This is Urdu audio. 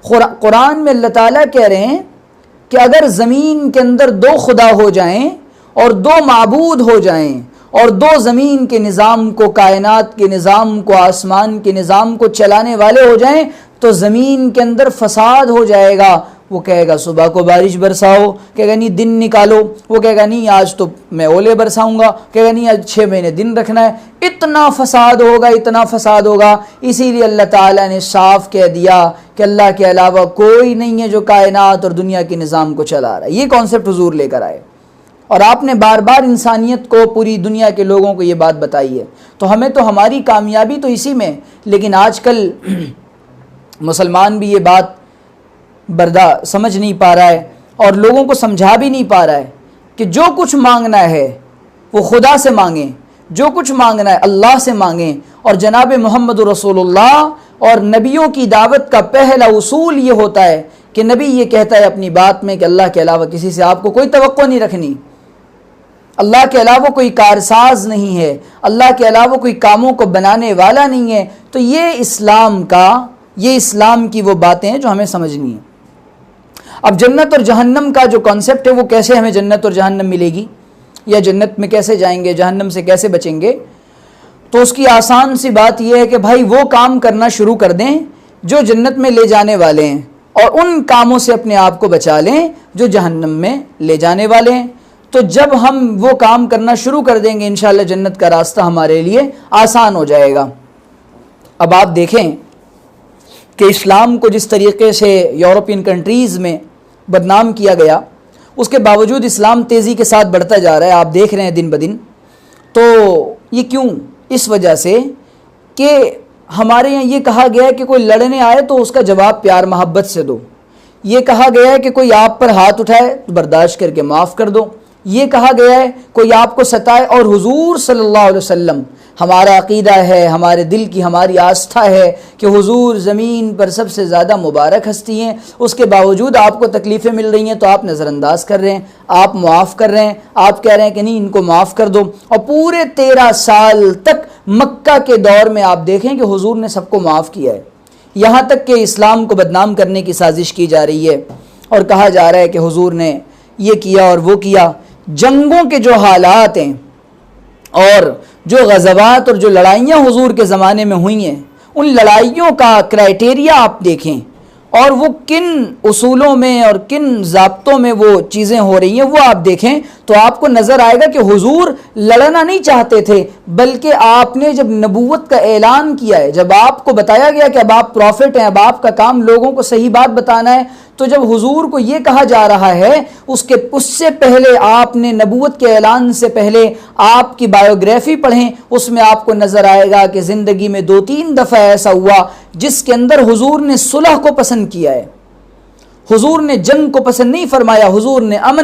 قرآن میں اللہ تعالیٰ کہہ رہے ہیں کہ اگر زمین کے اندر دو خدا ہو جائیں اور دو معبود ہو جائیں اور دو زمین کے نظام کو، کائنات کے نظام کو، آسمان کے نظام کو چلانے والے ہو جائیں تو زمین کے اندر فساد ہو جائے گا۔ وہ کہے گا صبح کو بارش برساؤ، کہے گا نہیں دن نکالو، وہ کہے گا نہیں آج تو میں اولے برساؤں گا، کہے گا نہیں آج 6 مہینے دن رکھنا ہے۔ اتنا فساد ہوگا، اتنا فساد ہوگا۔ اسی لیے اللہ تعالیٰ نے صاف کہہ دیا کہ اللہ کے علاوہ کوئی نہیں ہے جو کائنات اور دنیا کے نظام کو چلا رہا ہے۔ یہ کانسیپٹ حضور لے کر آئے، اور آپ نے بار بار انسانیت کو، پوری دنیا کے لوگوں کو یہ بات بتائی ہے۔ تو ہمیں تو ہماری کامیابی تو اسی میں، لیکن آج کل مسلمان بھی یہ بات سمجھ نہیں پا رہا ہے اور لوگوں کو سمجھا بھی نہیں پا رہا ہے کہ جو کچھ مانگنا ہے وہ خدا سے مانگیں، جو کچھ مانگنا ہے اللہ سے مانگیں۔ اور جناب محمد رسول اللہ اور نبیوں کی دعوت کا پہلا اصول یہ ہوتا ہے کہ نبی یہ کہتا ہے اپنی بات میں کہ اللہ کے علاوہ کسی سے آپ کو کوئی توقع نہیں رکھنی، اللہ کے علاوہ کوئی کارساز نہیں ہے، اللہ کے علاوہ کوئی کاموں کو بنانے والا نہیں ہے۔ تو یہ اسلام کی وہ باتیں ہیں جو ہمیں سمجھنی ہیں۔ اب جنت اور جہنم کا جو کانسیپٹ ہے وہ کیسے ہمیں جنت اور جہنم ملے گی، یا جنت میں کیسے جائیں گے، جہنم سے کیسے بچیں گے، تو اس کی آسان سی بات یہ ہے کہ بھائی وہ کام کرنا شروع کر دیں جو جنت میں لے جانے والے ہیں، اور ان کاموں سے اپنے آپ کو بچا لیں جو جہنم میں لے جانے والے ہیں۔ تو جب ہم وہ کام کرنا شروع کر دیں گے انشاءاللہ جنت کا راستہ ہمارے لیے آسان ہو جائے گا۔ اب آپ دیکھیں کہ اسلام کو جس طریقے سے یورپین کنٹریز میں بدنام کیا گیا، اس کے باوجود اسلام تیزی کے ساتھ بڑھتا جا رہا ہے، آپ دیکھ رہے ہیں دن بدن۔ تو یہ کیوں؟ اس وجہ سے کہ ہمارے یہاں یہ کہا گیا ہے کہ کوئی لڑنے آئے تو اس کا جواب پیار محبت سے دو، یہ کہا گیا ہے کہ کوئی آپ پر ہاتھ اٹھائے تو برداشت کر کے معاف کر دو، یہ کہا گیا ہے کوئی آپ کو ستائے، اور حضور صلی اللہ علیہ وسلم، ہمارا عقیدہ ہے، ہمارے دل کی ہماری آستھا ہے کہ حضور زمین پر سب سے زیادہ مبارک ہستی ہیں، اس کے باوجود آپ کو تکلیفیں مل رہی ہیں تو آپ نظر انداز کر رہے ہیں، آپ معاف کر رہے ہیں، آپ کہہ رہے ہیں کہ نہیں ان کو معاف کر دو۔ اور پورے 13 سال تک مکہ کے دور میں آپ دیکھیں کہ حضور نے سب کو معاف کیا ہے، یہاں تک کہ اسلام کو بدنام کرنے کی سازش کی جا رہی ہے اور کہا جا رہا ہے کہ حضور نے یہ کیا اور وہ کیا۔ جنگوں کے جو حالات ہیں اور جو غزوات اور جو لڑائیاں حضور کے زمانے میں ہوئی ہیں، ان لڑائیوں کا کرائٹیریا آپ دیکھیں اور وہ کن اصولوں میں اور کن ضابطوں میں وہ چیزیں ہو رہی ہیں وہ آپ دیکھیں تو آپ کو نظر آئے گا کہ حضور لڑنا نہیں چاہتے تھے، بلکہ آپ نے جب نبوت کا اعلان کیا ہے، جب آپ کو بتایا گیا کہ اب آپ پروفٹ ہیں، اب آپ کا کام لوگوں کو صحیح بات بتانا ہے، تو جب حضور کو یہ کہا جا رہا ہے اس سے پہلے آپ نے نبوت کے اعلان سے پہلے آپ کی بایوگرافی پڑھیں، اس میں آپ کو نظر آئے گا کہ زندگی میں 2-3 دفعہ ایسا ہوا جس کے اندر حضور نے صلح کو پسند کیا ہے، حضور نے جنگ کو پسند نہیں فرمایا، حضور نے امن